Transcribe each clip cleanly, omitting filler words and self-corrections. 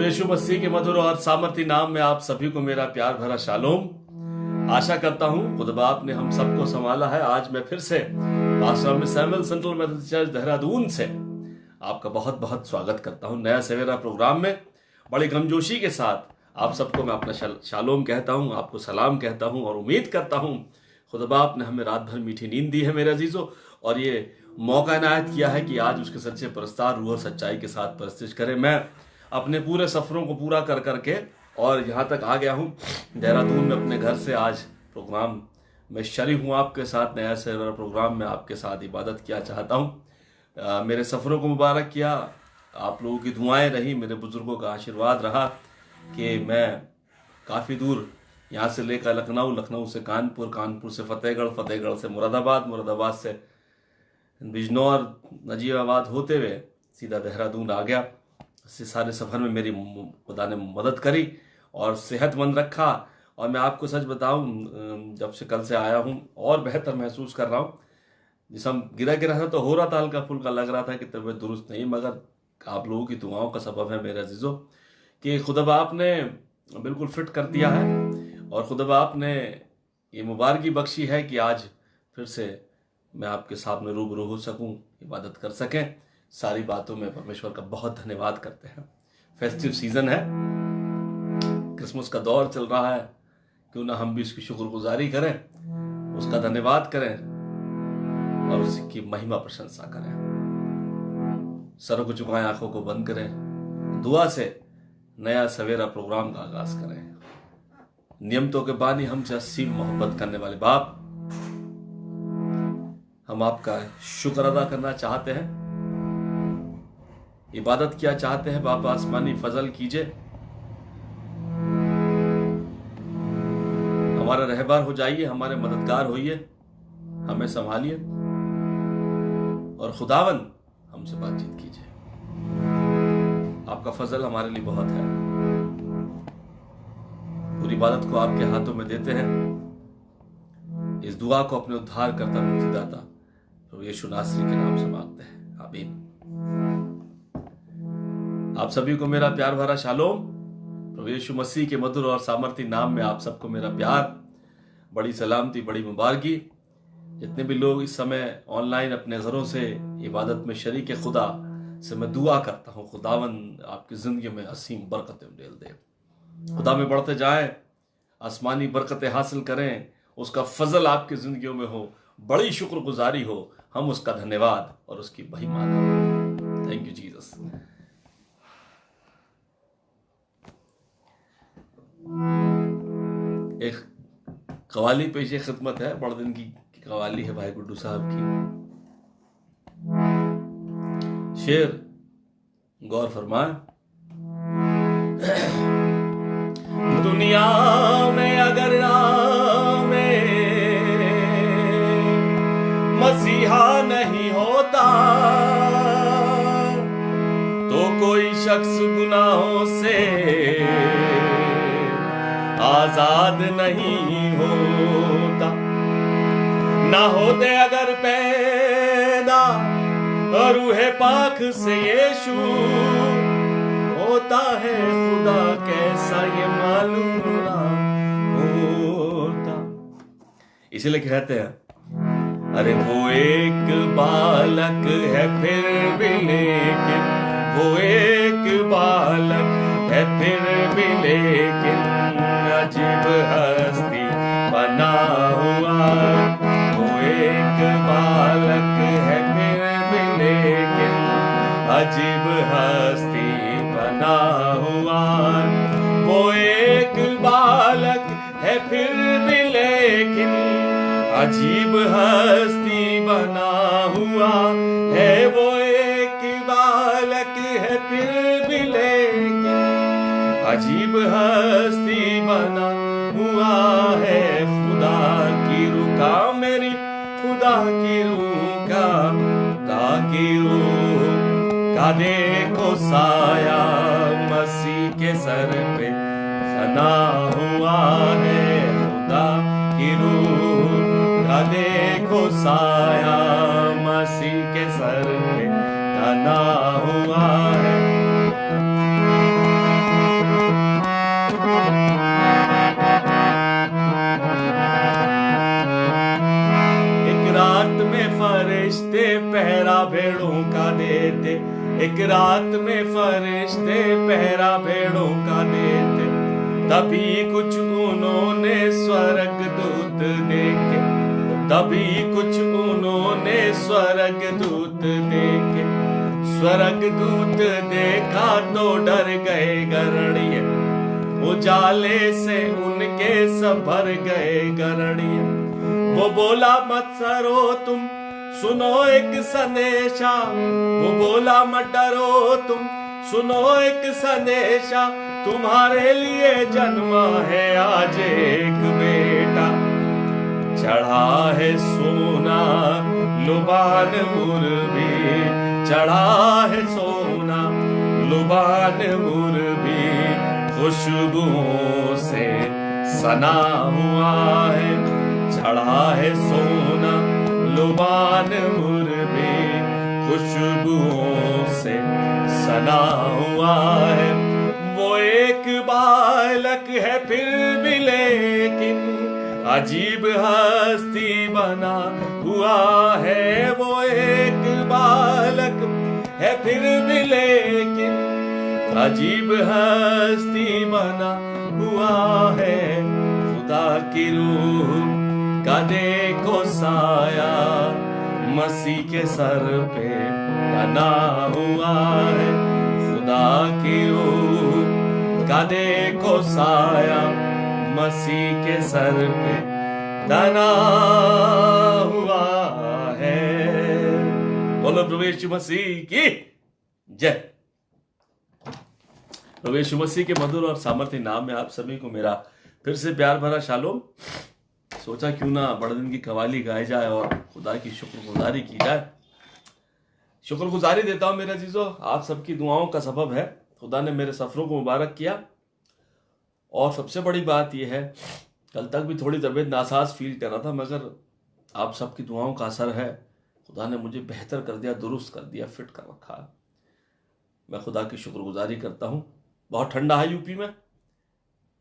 प्रभु यीशु मसीह के मधुर और सामर्थी नाम में आप सभी को मेरा प्यार भरा शालोम। आशा करता हूँ खुदा बाप ने हम सबको संभाला है। आज मैं फिर से pastor Samuel central Methodist church Dehradun से आपका बहुत बहुत स्वागत करता हूँ। नया सवेरा प्रोग्राम में बड़ी गमजोशी के साथ आप सबको मैं अपना शालोम कहता हूँ, आपको सलाम कहता हूँ और उम्मीद करता हूँ खुदा बाप ने हमें रात भर मीठी नींद दी है मेरे अजीजों, और ये मौका इनायत किया है कि आज उसके सच्चे परस्तार रूह और सच्चाई के साथ परस्तिश करें। मैं अपने पूरे सफ़रों को पूरा कर करके और यहाँ तक आ गया हूँ देहरादून में अपने घर से। आज प्रोग्राम में शरीक हूँ आपके साथ। नया सवेरा प्रोग्राम में आपके साथ इबादत किया चाहता हूँ। मेरे सफ़रों को मुबारक किया, आप लोगों की दुआएं रही, मेरे बुज़ुर्गों का आशीर्वाद रहा कि मैं काफ़ी दूर यहाँ से लेकर लखनऊ, लखनऊ से कानपुर, कानपुर से फतेहगढ़, फतेहगढ़ से मुरादाबाद, मुरादाबाद से बिजनौर, नजीबाबाद होते हुए सीधा देहरादून आ गया। इससे सारे सफ़र में मेरी खुदा ने मदद करी और सेहतमंद रखा। और मैं आपको सच बताऊं, जब से कल से आया हूं और बेहतर महसूस कर रहा हूं। जिसम गिरा गिरा था तो हो रहा था, हल्का फुल्का लग रहा था कि तबीयत दुरुस्त नहीं, मगर आप लोगों की दुआओं का सबब है मेरे अजीज़ों कि खुदा बाप ने बिल्कुल फिट कर दिया है और खुदा बाप ने ये मुबारकी बख्शी है कि आज फिर से मैं आपके सामने रूबरू हो सकूं, इबादत कर सकें। सारी बातों में परमेश्वर का बहुत धन्यवाद करते हैं। फेस्टिव सीजन है, क्रिसमस का दौर चल रहा है, क्यों ना हम भी उसकी शुक्रगुजारी करें, उसका धन्यवाद करें और उसकी महिमा प्रशंसा करें। सरों को झुकाएं, आंखों को बंद करें, दुआ से नया सवेरा प्रोग्राम का आगाज करें। नियमतों के बानी हमसे असीम मोहब्बत करने वाले बाप, हम आपका शुक्र अदा करना चाहते हैं, इबादत किया चाहते हैं। बाप आसमानी फजल कीजिए, हमारा रहबर हो जाइए, हमारे मददगार होइए, हमें संभालिए और खुदावन हमसे बातचीत कीजिए। आपका फजल हमारे लिए बहुत है। पूरी इबादत को आपके हाथों में देते हैं। इस दुआ को अपने उद्धार करता मुक्तिदाता प्रभु यीशु नासरी के नाम से मांगते हैं, आमीन। आप सभी को मेरा प्यार भरा शालोम। प्रभु यीशु मसीह के मधुर और सामर्थी नाम में आप सबको मेरा प्यार, बड़ी सलामती, बड़ी मुबारकी। जितने भी लोग इस समय ऑनलाइन अपने घरों से इबादत में शरीक खुदा से मैं दुआ करता हूँ, खुदावन आपकी जिंदगी में असीम बरकतें उंडेल दे, खुदा में बढ़ते जाएं, आसमानी बरकतें हासिल करें, उसका फजल आपकी जिंदगियों में हो, बड़ी शुक्रगुजारी हो, हम उसका धन्यवाद और उसकी महिमा करें। Thank you Jesus. एक कवाली पेश खिदमत है, बड़े दिन की कवाली है भाई गुड्डू साहब की। शेर गौर फरमाए। दुनिया में अगर में मसीहा नहीं होता तो कोई शख्स गुनाहों से आजाद नहीं होता। ना होते अगर पैदा रूह पाक से यीशु, होता है खुदा कैसा ये मालूम ना होता। इसीलिए कहते हैं, अरे वो एक बालक है फिर भी लेकिन, वो एक बालक है फिर भी लेकिन अजीब हस्ती बना हुआ। वो एक बालक है फिर भी लेकिन अजीब हस्ती बना हुआ। वो एक बालक है फिर भी लेकिन अजीब हस्ती बना हुआ है। वो एक बालक है फिर भी लेकिन अजीब हस्ती बना हुआ है। खुदा की रूह का, मेरी खुदा की रूह का, खुदा की रूह का देखो साया मसीह के सर पे सना हुआ है। खुदा की रूह का देखो साया मसीह के सर पे तना हुआ है। फरिश्ते पहरा भेड़ों का देते, एक रात में फरिश्ते पहरा भेड़ों का देते। तभी कुछ उन्होंने स्वर्ग दूत देखे, तभी कुछ उन्होंने स्वर्ग दूत देखे। स्वर्ग दूत देखा तो डर गए गरणिये, उजाले से उनके सब भर गए गरणिये। वो बोला मत डरो तुम, सुनो एक संदेशा, वो बोला मत डरो तुम, सुनो एक संदेशा, तुम्हारे लिए जन्मा है आज एक बेटा। चढ़ा है सोना लुबान मुर्बी, चढ़ा है सोना लुबान मुर्बी, खुशबुओं से सना हुआ है। चढ़ा है सोना लुबान मुर्बी, खुशबुओं से सना हुआ है। वो एक बालक है फिर भी लेकिन अजीब हस्ती बना हुआ है। वो एक बालक है फिर भी लेकिन अजीब हस्ती बना हुआ है। खुदा की रूह का देखो साया, मसीह के सर पे बना हुआ है। खुदा की रूह का देखो साया, मसीह के सर पे बना हुआ है। बोलो प्रभु यीशु मसीह की जय। प्रभु यीशु मसीह के मधुर और सामर्थ्य नाम में आप सभी को मेरा फिर से प्यार भरा शालोम। सोचा क्यों ना बड़े दिन की कवाली गाई जाए और खुदा की शुक्रगुजारी की जाए। शुक्रगुजारी देता हूं मेरे अजीजों, आप सबकी दुआओं का सबब है खुदा ने मेरे सफरों को मुबारक किया। और सबसे बड़ी बात यह है, कल तक भी थोड़ी तबीयत नासाज फील कर रहा था, मगर आप सबकी दुआओं का असर है, खुदा ने मुझे बेहतर कर दिया, दुरुस्त कर दिया, फिट कर रखा है। मैं खुदा की शुक्रगुजारी करता हूँ। बहुत ठंडा है यूपी में,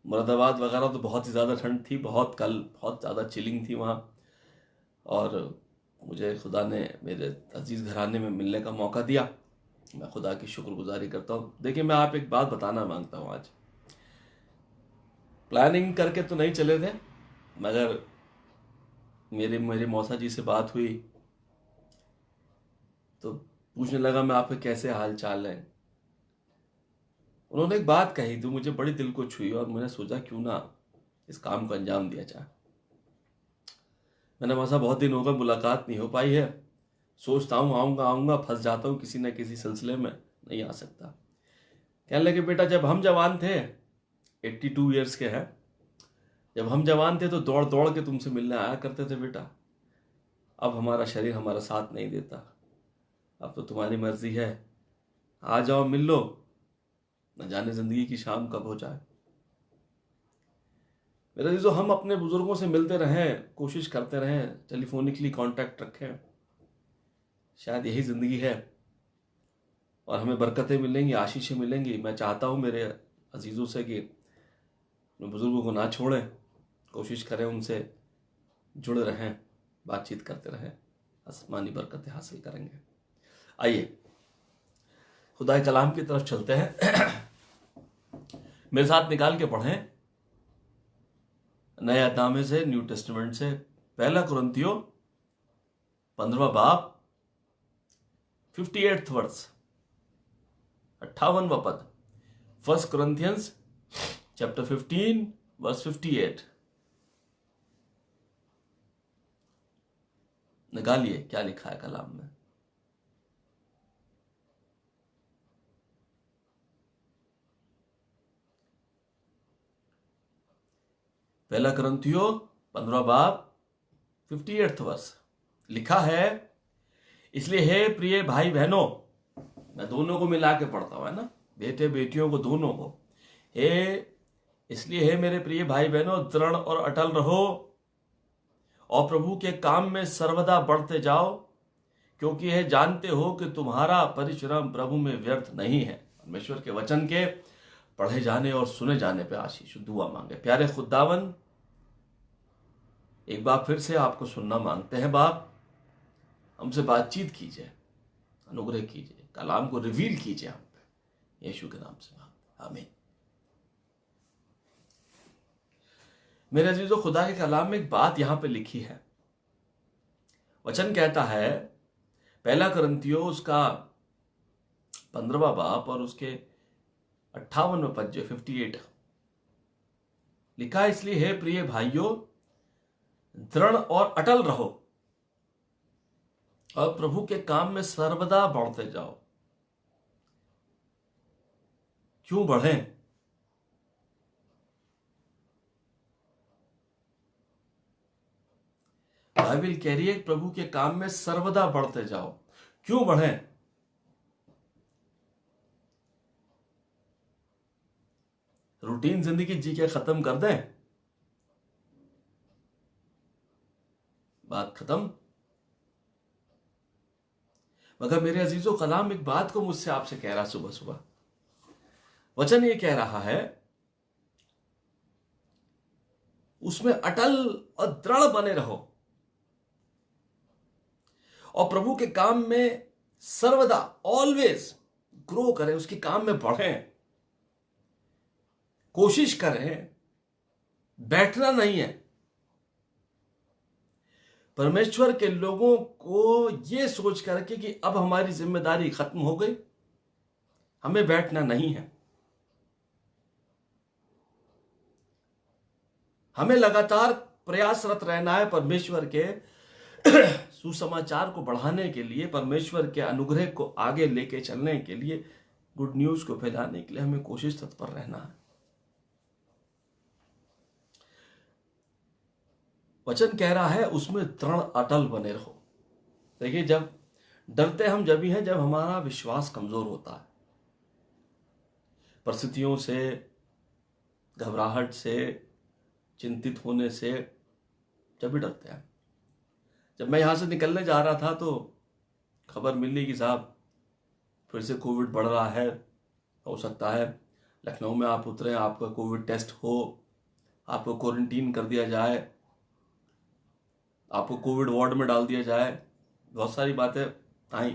मुरादाबाद वगैरह तो बहुत ही ज़्यादा ठंड थी, कल बहुत ज़्यादा चिलिंग थी वहाँ। और मुझे खुदा ने मेरे अजीज़ घराने में मिलने का मौका दिया, मैं खुदा की शुक्रगुजारी करता हूँ। देखिए, मैं आप एक बात बताना मांगता हूँ। आज प्लानिंग करके तो नहीं चले थे, मगर मेरे मौसा जी से बात हुई तो पूछने लगा मैं आपके कैसे हाल चाल है। उन्होंने एक बात कही तो मुझे बड़ी दिल को छुई और मैंने सोचा क्यों ना इस काम को अंजाम दिया जाए। मैंने मौसा बहुत दिन हो गए, मुलाकात नहीं हो पाई है, सोचता हूँ आऊँगा, फंस जाता हूँ किसी न किसी सिलसिले में, नहीं आ सकता। कहने लगे बेटा, जब हम जवान थे, 82 ईयर्स के हैं, जब हम जवान थे तो दौड़ दौड़ के तुमसे मिलने आया करते थे बेटा। अब हमारा शरीर हमारा साथ नहीं देता, अब तो तुम्हारी मर्जी है, आ जाओ मिल लो, न जाने जिंदगी की शाम कब हो जाए। मेरे जो हम अपने बुजुर्गों से मिलते रहें, कोशिश करते रहें, टेलीफोनिकली कांटेक्ट रखें, शायद यही जिंदगी है और हमें बरकतें मिलेंगी, आशीषें मिलेंगी। मैं चाहता हूं मेरे अजीजों से कि अपने बुजुर्गों को ना छोड़ें, कोशिश करें उनसे जुड़े रहें, बातचीत करते रहें, आसमानी बरकतें हासिल करेंगे। आइए खुदा के कलाम की तरफ चलते हैं। मेरे साथ निकाल के पढ़ें नए नामे से, न्यू टेस्टमेंट से, 1 कुरिन्थियों 15वां बाब 58वां वर्स, 58वां पद। 1 Corinthians chapter 15 verse 58। निकालिए क्या लिखा है कलाम में। पहला कुरिन्थियों 15वां बाब 58वां वर्स लिखा है, इसलिए हे प्रिय भाई बहनों, मैं दोनों को मिला के पढ़ता हूं, है ना, बेटे बेटियों को दोनों को। इसलिए हे मेरे प्रिय भाई बहनों, दृढ़ और अटल रहो और प्रभु के काम में सर्वदा बढ़ते जाओ, क्योंकि यह जानते हो कि तुम्हारा परिश्रम प्रभु में व्यर्थ नहीं है। परमेश्वर के वचन के पढ़े जाने और सुने जाने पे आशीष दुआ मांगे। प्यारे खुदावन, एक बार फिर से आपको सुनना मांगते हैं बाप, हमसे बातचीत कीजिए, अनुग्रह कीजिए, कलाम को रिवील कीजिए हम पे, यीशु के नाम से आमीन। मेरे अजीजों, खुदा के कलाम में एक बात यहां पे लिखी है। वचन कहता है, पहला कुरिन्थियों उसका 15वां बाब और उसके 58वें पद 58 लिखा है, इसलिए हे प्रिय भाइयों, दृढ़ और अटल रहो और प्रभु के काम में सर्वदा बढ़ते जाओ। क्यों बढ़ें? बाइबल कह रही है प्रभु के काम में सर्वदा बढ़ते जाओ। क्यों बढ़ें? रूटीन जिंदगी जी के खत्म कर दें? बात खत्म। मगर मेरे अजीजों, कलाम एक बात को मुझसे आपसे कह रहा सुबह सुबह। वचन ये कह रहा है, उसमें अटल और दृढ़ बने रहो और प्रभु के काम में सर्वदा ऑलवेज ग्रो करें, उसके काम में बढ़ें, कोशिश करें। बैठना नहीं है। परमेश्वर के लोगों को यह सोच करके कि अब हमारी जिम्मेदारी खत्म हो गई, हमें बैठना नहीं है। हमें लगातार प्रयासरत रहना है परमेश्वर के सुसमाचार को बढ़ाने के लिए, परमेश्वर के अनुग्रह को आगे लेके चलने के लिए, गुड न्यूज को फैलाने के लिए हमें कोशिश तत्पर रहना है। वचन कह रहा है उसमें दृढ़ अटल बने रहो। देखिए, जब डरते हम जब ही हैं जब हमारा विश्वास कमजोर होता है, परिस्थितियों से, घबराहट से, चिंतित होने से, जब भी डरते हैं। जब मैं यहां से निकलने जा रहा था तो खबर मिली कि साहब फिर से कोविड बढ़ रहा है, हो सकता है लखनऊ में आप उतरे, आपका कोविड टेस्ट हो, आपको क्वारंटीन कर दिया जाए, आपको कोविड वार्ड में डाल दिया जाए। बहुत सारी बातें आई।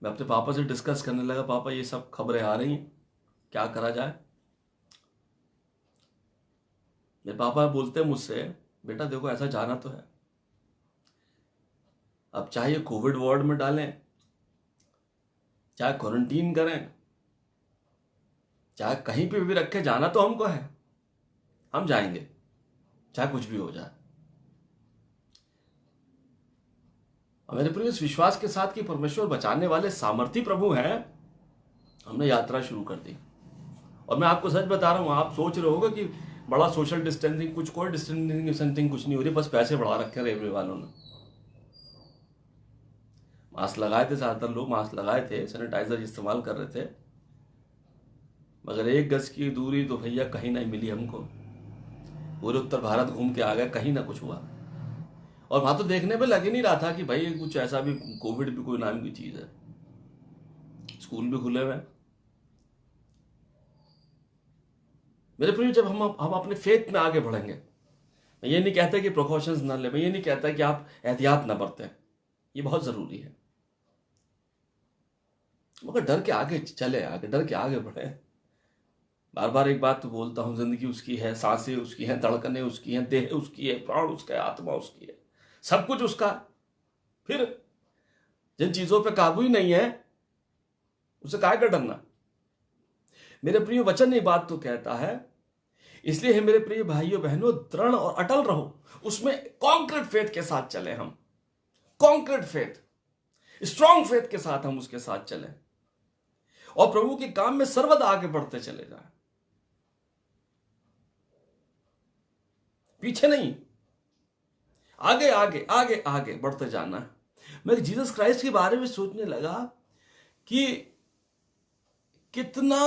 मैं अपने पापा से डिस्कस करने लगा, पापा ये सब खबरें आ रही हैं, क्या करा जाए। मेरे पापा बोलते हैं मुझसे, बेटा देखो ऐसा जाना तो है, अब चाहे कोविड वार्ड में डालें, चाहे क्वारंटीन करें, चाहे कहीं पे भी रखे, जाना तो हमको है, हम जाएंगे चाहे कुछ भी हो जाए। और मेरे प्रिय, इस विश्वास के साथ कि परमेश्वर बचाने वाले सामर्थी प्रभु हैं, हमने यात्रा शुरू कर दी। और मैं आपको सच बता रहा हूं, आप सोच रहे होगे कि बड़ा सोशल डिस्टेंसिंग, कोई डिस्टेंसिंग कुछ नहीं हो रही, बस पैसे बढ़ा रखे रेलवे वालों ने। मास्क लगाए थे, ज्यादातर लोग मास्क लगाए थे, सैनिटाइजर इस्तेमाल कर रहे थे, मगर 1 गज की दूरी तो भैया कहीं नहीं मिली हमको। पूरे उत्तर भारत घूम के आ गए, कहीं ना कुछ हुआ। और वहां तो देखने में लग ही नहीं रहा था कि भाई कुछ ऐसा भी, कोविड भी कोई नाम की चीज है। स्कूल भी खुले हुए। मेरे प्रिय, जब हम अपने फेथ में आगे बढ़ेंगे, मैं ये नहीं कहता कि प्रिकॉशंस ना ले, मैं ये नहीं कहता कि आप एहतियात ना बरतें, ये बहुत जरूरी है, मगर डर के आगे चले, आगे डर के आगे बढ़े। बार बार एक बात तो बोलता हूं, जिंदगी उसकी है, सांसें उसकी हैं, धड़कनें उसकी हैं, देह उसकी है, प्राण उसका है, आत्मा उसकी है, सब कुछ उसका। फिर जिन चीजों पे काबू ही नहीं है, उसे काहे का डरना। मेरे प्रिय, वचन ये बात तो कहता है, इसलिए है मेरे प्रिय भाइयों बहनों, दृढ़ और अटल रहो, उसमें कॉन्क्रीट फेथ के साथ चले। हम कॉन्क्रीट फेथ, स्ट्रॉन्ग फेथ के साथ हम उसके साथ चले और प्रभु के काम में सर्वदा आगे बढ़ते चले जाएं, पीछे नहीं, आगे आगे आगे आगे बढ़ते जाना है। मैं जीसस क्राइस्ट के बारे में सोचने लगा कि कितना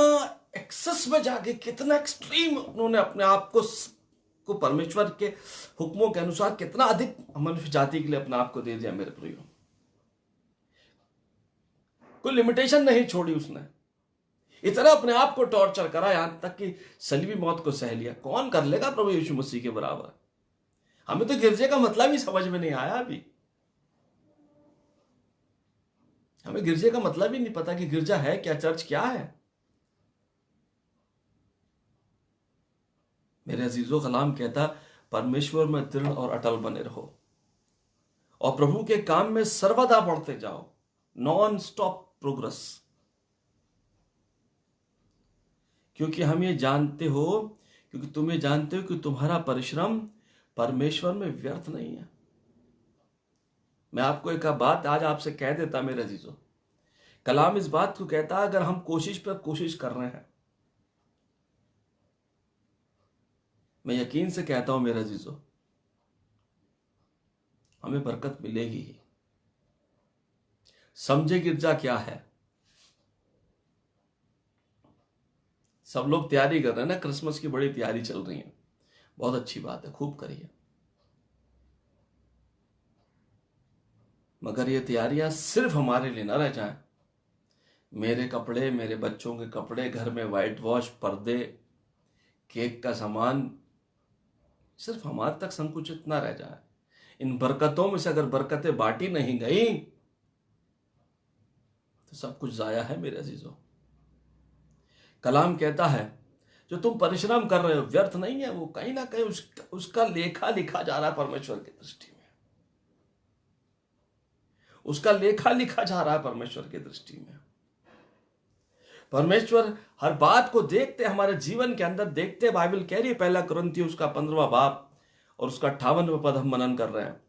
एक्सेस में जाके, कितना एक्सट्रीम उन्होंने अपने आप को परमेश्वर के हुक्मों के अनुसार कितना अधिक मनुष्य जाति के लिए अपने आप को दे दिया। मेरे प्रियो, कोई लिमिटेशन नहीं छोड़ी उसने, इतना अपने आप को टॉर्चर करा, यहां तक कि सलीबी मौत को सह लिया। कौन कर लेगा प्रभु यीशु मसीह के बराबर? हमें तो गिरजे का मतलब ही समझ में नहीं आया अभी। हमें गिरजे का मतलब ही नहीं पता कि गिरजा है क्या, चर्च क्या है। मेरे अजीजों, कलाम कहता परमेश्वर में दृढ़ और अटल बने रहो और प्रभु के काम में सर्वदा बढ़ते जाओ, नॉन स्टॉप प्रोग्रेस। क्योंकि हम ये जानते हो, क्योंकि तुम ये जानते हो कि तुम्हारा परिश्रम परमेश्वर में व्यर्थ नहीं है। मैं आपको एक बात आज आपसे कह देता मेरे अजीजों, कलाम इस बात को कहता है, अगर हम कोशिश पर कोशिश कर रहे हैं, मैं यकीन से कहता हूं मेरे अजीजों, हमें बरकत मिलेगी ही। समझे गिरजा क्या है। सब लोग तैयारी कर रहे हैं ना, क्रिसमस की बड़ी तैयारी चल रही है, बहुत अच्छी बात है, खूब करिए। मगर ये तैयारियां सिर्फ हमारे लिए ना रह जाएं। मेरे कपड़े, मेरे बच्चों के कपड़े, घर में व्हाइट वॉश, पर्दे, केक का सामान सिर्फ हमारे तक संकुचित ना रह जाए। इन बरकतों में से अगर बरकतें बांटी नहीं गई तो सब कुछ जाया है मेरे अजीजों। कलाम कहता है जो तुम परिश्रम कर रहे हो व्यर्थ नहीं है, वो कहीं ना कहीं उसका लेखा लिखा जा रहा है परमेश्वर की दृष्टि में। उसका लेखा लिखा जा रहा है परमेश्वर की दृष्टि में। परमेश्वर हर बात को देखते, हमारे जीवन के अंदर देखते। बाइबल कह रही है, पहला कुरिन्थियों उसका 15वां बाब और उसका 58वां पद हम मनन कर रहे हैं।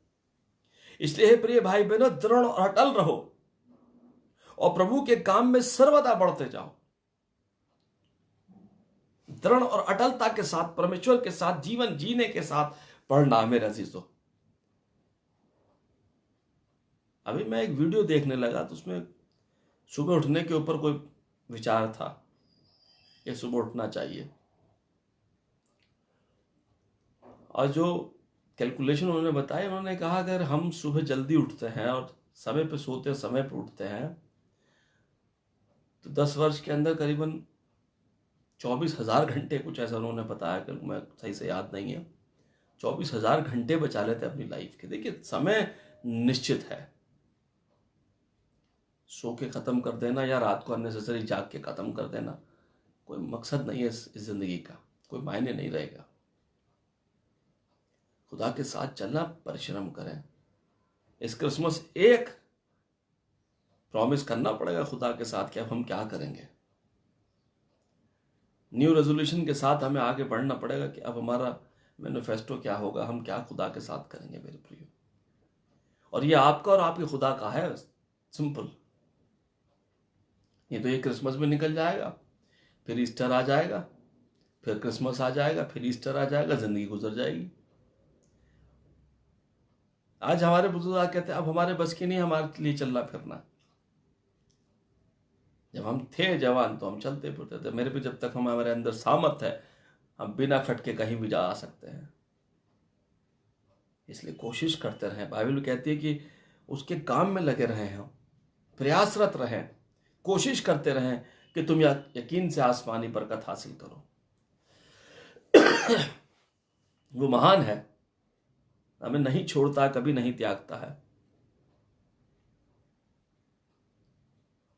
इसलिए प्रिय भाई बहनों, दृढ़ और अटल रहो और प्रभु के काम में सर्वदा बढ़ते जाओ। दृढ़ और अटलता के साथ, परमेश्वर के साथ जीवन जीने के साथ पढ़ना मेरे अजीजों। अभी मैं एक वीडियो देखने लगा तो उसमें सुबह उठने के ऊपर कोई विचार था कि सुबह उठना चाहिए, और जो कैलकुलेशन उन्होंने बताया, उन्होंने कहा अगर हम सुबह जल्दी उठते हैं और समय पे सोते, समय पे उठते हैं, तो 10 वर्ष के अंदर करीबन 24,000 घंटे, कुछ ऐसा उन्होंने बताया, कि मैं सही से याद नहीं है, 24,000 घंटे बचा लेते अपनी लाइफ के। देखिए, समय निश्चित है, सो के खत्म कर देना या रात को अननेसेसरी जाग के खत्म कर देना कोई मकसद नहीं है इस जिंदगी का, कोई मायने नहीं रहेगा। खुदा के साथ चलना, परिश्रम करें। इस क्रिसमस एक प्रॉमिस करना पड़ेगा खुदा के साथ कि अब हम क्या करेंगे। न्यू रेजोल्यूशन के साथ हमें आगे बढ़ना पड़ेगा कि अब हमारा मैनिफेस्टो क्या होगा, हम क्या खुदा के साथ करेंगे मेरे प्रियो। और ये आपका और आपके खुदा का है, सिंपल। ये तो ये क्रिसमस में निकल जाएगा, फिर ईस्टर आ जाएगा, फिर क्रिसमस आ जाएगा, फिर ईस्टर आ जाएगा, जिंदगी गुजर जाएगी। आज हमारे बुजुर्ग कहते हैं अब हमारे बस की नहीं हमारे लिए चलना फिरना। जब हम थे जवान तो हम चलते फिरते थे। मेरे भी जब तक हमारे अंदर सामर्थ है, हम बिना खटके कहीं भी जा सकते हैं। इसलिए कोशिश करते रहें। बाइबल कहती है कि उसके काम में लगे रहें, हम प्रयासरत रहें, कोशिश करते रहें कि तुम यकीन से आसमानी बरकत हासिल करो। वो महान है, हमें नहीं छोड़ता, कभी नहीं त्यागता है।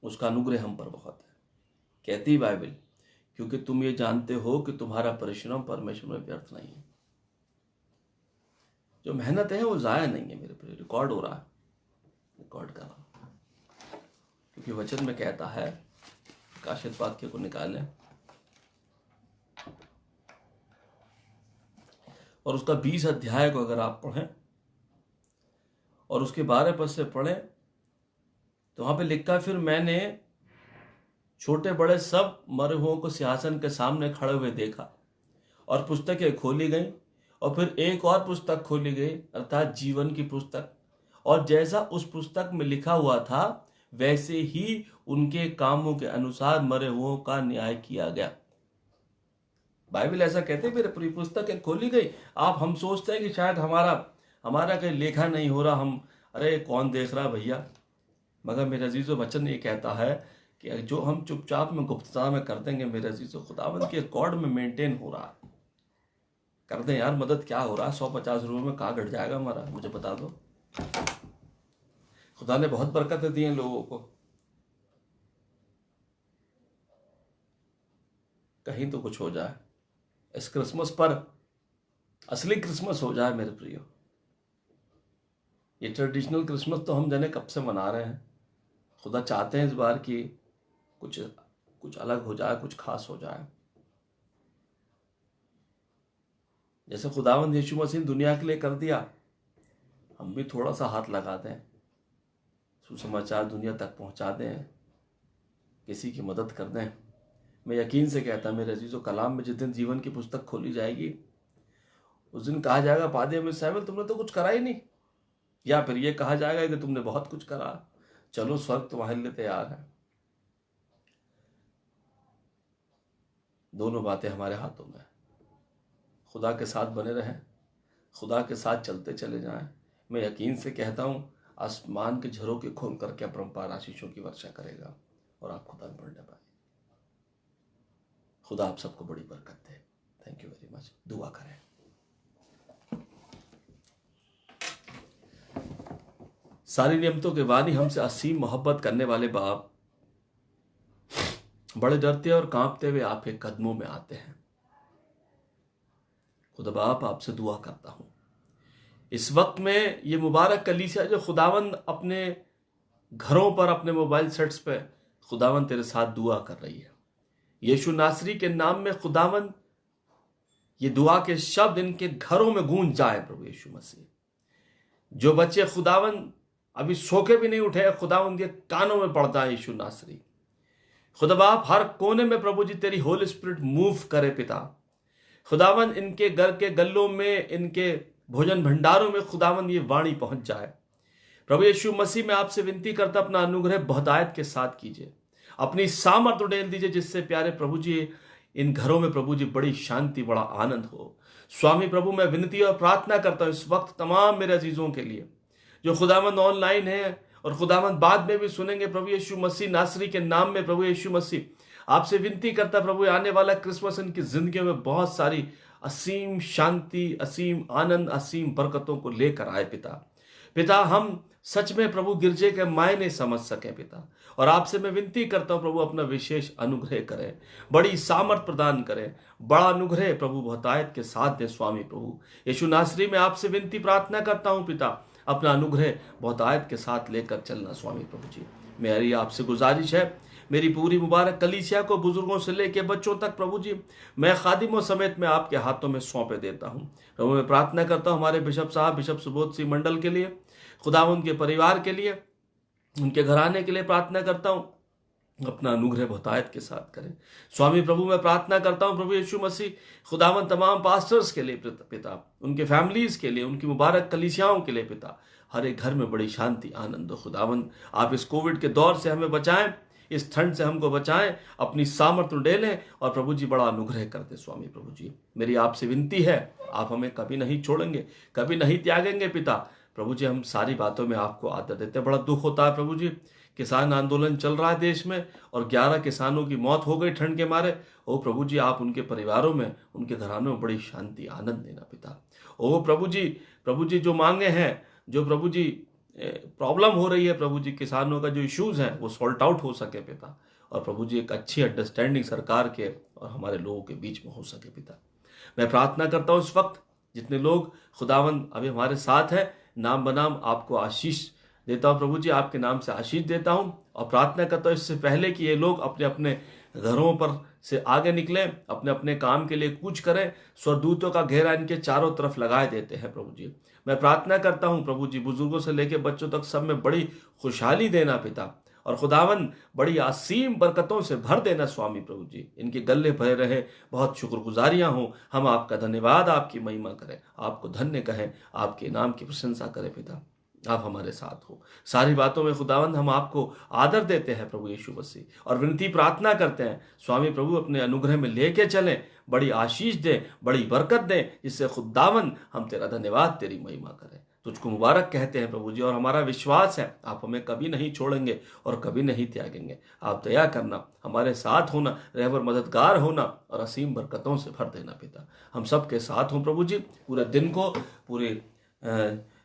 उसका अनुग्रह हम पर बहुत है। कहती बाइबल, क्योंकि तुम ये जानते हो कि तुम्हारा परिश्रम परमेश्वर में व्यर्थ नहीं है। जो मेहनत है वो जाया नहीं है मेरे प्रिय। रिकॉर्ड हो रहा है, रिकॉर्ड कर रहा हूं, क्योंकि वचन में कहता है, प्रकाशित वाक्य को निकालें और उसका 20 अध्याय को अगर आप पढ़ें और उसके 12 पद से पढ़ें तो वहां पे लिखा है, फिर मैंने छोटे बड़े सब मरे हुओं को सिंहासन के सामने खड़े हुए देखा और पुस्तकें खोली गई और फिर एक और पुस्तक खोली गई, अर्थात जीवन की पुस्तक, और जैसा उस पुस्तक में लिखा हुआ था वैसे ही उनके कामों के अनुसार मरे हुओं का न्याय किया गया। बाइबल ऐसा कहते हैं, मेरे पूरी पुस्तकें खोली गई। हम सोचते हैं कि शायद हमारा कहीं लेखा नहीं हो रहा, हम अरे कौन देख रहा भैया। मगर मेरे अजीजों, वचन ये कहता है कि जो हम चुपचाप में गुप्तता में कर देंगे मेरे अजीजों, खुदावंद के रिकॉर्ड में मेंटेन हो रहा है। कर दें यार मदद। क्या हो रहा है, 150 रुपये में कहाँ घट जाएगा हमारा, मुझे बता दो। खुदा ने बहुत बरकतें दी हैं लोगों को, कहीं तो कुछ हो जाए इस क्रिसमस पर, असली क्रिसमस हो जाए मेरे प्रियो। ये ट्रेडिशनल क्रिसमस तो हम जाने कब से मना रहे हैं। खुदा चाहते हैं इस बार कि कुछ कुछ अलग हो जाए, कुछ खास हो जाए। जैसे खुदावंद यीशु मसीह ने दुनिया के लिए कर दिया, हम भी थोड़ा सा हाथ लगा दें, सुसमाचार दुनिया तक पहुंचा दें, किसी की मदद कर दें। मैं यकीन से कहता मेरे अजीजों, कलाम में जिस दिन जीवन की पुस्तक खोली जाएगी उस दिन कहा जाएगा पादे में सैमुअल तुमने तो कुछ करा ही नहीं, या फिर ये कहा जाएगा कि तुमने बहुत कुछ करा, चलो स्वर्ग तुम्हारे लिए तैयार है। दोनों बातें हमारे हाथों में। खुदा के साथ बने रहें, खुदा के साथ चलते चले जाएं। मैं यकीन से कहता हूं आसमान के झरोखे खोल करके अपरंपार आशीषों की वर्षा करेगा और आप खुदा में बढ़ने पाए। खुदा आप सबको बड़ी बरकत दे। Thank you very much. दुआ करें। सारी नियमतों के वाणी हमसे असीम मोहब्बत करने वाले बाप, बड़े डरते और कांपते हुए आपके कदमों में आते हैं। खुदा बाप आपसे दुआ करता हूं इस वक्त में ये मुबारक कलीसिया जो खुदावंद अपने घरों पर, अपने मोबाइल सेट्स पे खुदावंद तेरे साथ दुआ कर रही है, यीशु नासरी के नाम में खुदावंद ये दुआ के शब्द इनके घरों में गूंज जाए। प्रभु यीशु मसीह, जो बच्चे खुदावंद अभी सो के भी नहीं उठे, खुदावंद के कानों में पड़ता है यीशु नासरी। खुदा बाप हर कोने में प्रभु जी तेरी होली स्पिरिट मूव करे पिता। खुदावंद इनके घर के गल्लों में, इनके भोजन भंडारों में खुदावंद ये वाणी पहुंच जाए। प्रभु यीशु मसीह में आपसे विनती करता अपना अनुग्रह बहुतायत के साथ कीजिए, अपनी सामर्थ उड़ेल दीजिए, जिससे प्यारे प्रभु जी इन घरों में प्रभु जी बड़ी शांति, बड़ा आनंद हो। स्वामी प्रभु मैं विनती और प्रार्थना करता हूं इस वक्त तमाम मेरे अजीजों के लिए जो खुदावंद ऑनलाइन है और खुदावंद बाद में भी सुनेंगे। प्रभु यीशु मसीह नासरी के नाम में प्रभु यीशु मसीह आपसे विनती करता प्रभु, आने वाला क्रिसमस इनकी जिंदगी में बहुत सारी असीम शांति, असीम आनंद, असीम बरकतों को लेकर आए पिता। हम सच में प्रभु गिरजे के मायने समझ सके पिता, और आपसे मैं विनती करता हूं प्रभु अपना विशेष अनुग्रह करें, बड़ी सामर्थ प्रदान करें, बड़ा अनुग्रह प्रभु बहुतायत के साथ दे। स्वामी प्रभु यीशु नासरी में आपसे विनती प्रार्थना करता हूं पिता, अपना अनुग्रह बहुतायत के साथ लेकर चलना। स्वामी प्रभु जी मेरी आपसे गुजारिश है, मेरी पूरी मुबारक कलीसिया को बुजुर्गों से लेकर बच्चों तक प्रभु जी मैं खादिमों समेत मैं आपके हाथों में सौंपे देता हूं। प्रभु मैं प्रार्थना करता हूं हमारे बिशप साहब, बिशप सुबोध सिंह मंडल के लिए, खुदा उनके परिवार के लिए, उनके घराने के लिए प्रार्थना करता हूं, अपना अनुग्रह बहुतायत के साथ करें। स्वामी प्रभु मैं प्रार्थना करता हूं प्रभु यीशु मसीह खुदावन तमाम पास्टर्स के लिए पिता, उनके फैमिलीज के लिए, उनकी मुबारक कलीसियाओं के लिए पिता, हर एक घर में बड़ी शांति आनंद हो। खुदावन आप इस कोविड के दौर से हमें बचाएं, इस ठंड से हमको बचाएं, अपनी सामर्थ्य उड़ेलें और प्रभु जी बड़ा अनुग्रह करते। स्वामी प्रभु जी मेरी आपसे विनती है, आप हमें कभी नहीं छोड़ेंगे, कभी नहीं त्यागेंगे पिता। प्रभु जी हम सारी बातों में आपको आदर देते हैं। बड़ा दुख होता है प्रभु जी, किसान आंदोलन चल रहा है देश में और 11 किसानों की मौत हो गई ठंड के मारे। ओ प्रभु जी आप उनके परिवारों में, उनके घरानों में बड़ी शांति आनंद देना पिता। ओ प्रभु जी जो मांगे हैं, जो प्रभु जी प्रॉब्लम हो रही है प्रभु जी, किसानों का जो इश्यूज हैं वो सॉल्ट आउट हो सके पिता, और प्रभु जी एक अच्छी अंडरस्टैंडिंग सरकार के और हमारे लोगों के बीच में हो सके पिता। मैं प्रार्थना करता हूँ इस वक्त जितने लोग खुदावंद अभी हमारे साथ हैं, नाम बनाम आपको आशीष देता हूँ प्रभु जी, आपके नाम से आशीष देता हूँ और प्रार्थना करता हूँ इससे पहले कि ये लोग अपने अपने घरों पर से आगे निकलें, अपने अपने काम के लिए कूच करें, स्वर्गदूतों का घेरा इनके चारों तरफ लगाए देते हैं प्रभु जी। मैं प्रार्थना करता हूँ प्रभु जी बुजुर्गों से लेकर बच्चों तक सब में बड़ी खुशहाली देना पिता, और खुदावन बड़ी असीम बरकतों से भर देना। स्वामी प्रभु जी इनके गले भरे रहे, बहुत शुक्रगुजारियां हों, हम आपका धन्यवाद, आपकी महिमा करें, आपको धन्य कहें, आपके नाम की प्रशंसा करें पिता। आप हमारे साथ हो सारी बातों में खुदावंद, हम आपको आदर देते हैं प्रभु यीशु मसीह, और विनती प्रार्थना करते हैं स्वामी प्रभु अपने अनुग्रह में लेके चलें, बड़ी आशीष दें, बड़ी बरकत दें, जिससे खुदावंद हम तेरा धन्यवाद, तेरी महिमा करें। तुझको मुबारक कहते हैं प्रभु जी, और हमारा विश्वास है आप हमें कभी नहीं छोड़ेंगे और कभी नहीं त्यागेंगे। आप दया करना, हमारे साथ होना, रहबर मददगार होना और असीम बरकतों से भर देना पिता। हम सब के साथ हों प्रभु जी, पूरे दिन को, पूरे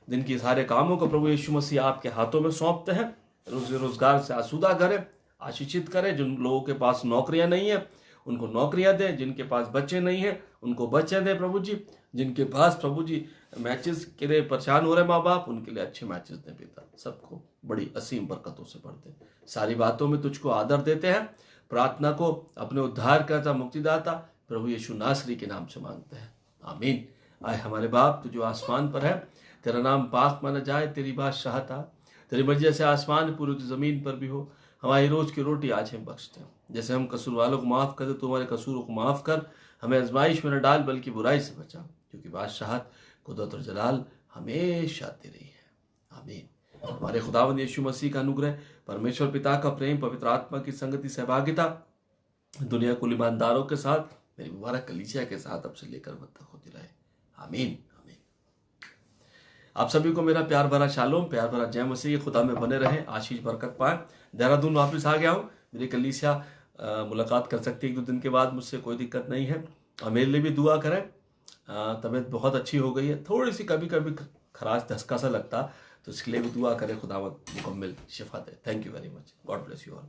दिन की सारे कामों को प्रभु यीशु मसीह आपके हाथों में सौंपते हैं। रोजगार से आसूदा करें, आशीषित करें। जिन लोगों के पास नौकरियां नहीं है उनको नौकरियां दें, जिनके पास बच्चे नहीं हैं उनको बच्चे दें प्रभु जी, जिनके पास प्रभु जी मैचेस के लिए परेशान हो रहे माँ बाप उनके लिए अच्छे मैचेस दें पिता। सबको बड़ी असीम बरकतों से भर दें। सारी बातों में तुझको आदर देते हैं। प्रार्थना को अपने उद्धारकर्ता मुक्तिदाता प्रभु यीशु नासरी के नाम से मांगते हैं, आमीन। आए हमारे बाप तू जो आसमान पर है, तेरा नाम पाक माना जाए, तेरी बादशाहता, तेरी मर्जी जैसे आसमान पूरी जमीन पर भी हो। हमारी रोज की रोटी आज हम बख्शते हैं, जैसे हम कसूर वालों को माफ करते तो हमारे कसूरों को माफ कर। हमें आजमाइश में न डाल बल्कि बुराई से बचा, क्योंकि बादशाहत, कुदरत और जलाल हमेशा तेरी है, आमीन। हमारे खुदावंद यीशु मसीह का अनुग्रह, परमेश्वर पिता का प्रेम, पवित्र आत्मा की संगति, सहभागिता दुनिया कुल ईमानदारों के साथ, मेरी मुबारक कलीसिया के साथ अब से लेकर अब तक होती रहे, आमीन। आप सभी को मेरा प्यार भरा शालोम, प्यार भरा जय मसीह। खुदा में बने रहें, आशीष बरकत पाएं। देहरादून वापस आ गया हूँ, मेरी कलीसिया मुलाकात कर सकती है 1-2 दिन के बाद, मुझसे कोई दिक्कत नहीं है। और मेरे लिए भी दुआ करें। तबीयत बहुत अच्छी हो गई है, थोड़ी सी कभी कभी खराश धसका सा लगता, तो इसके लिए भी दुआ करें, खुदावंद मुकम्मल शिफा दे। Thank you very much, God bless you all.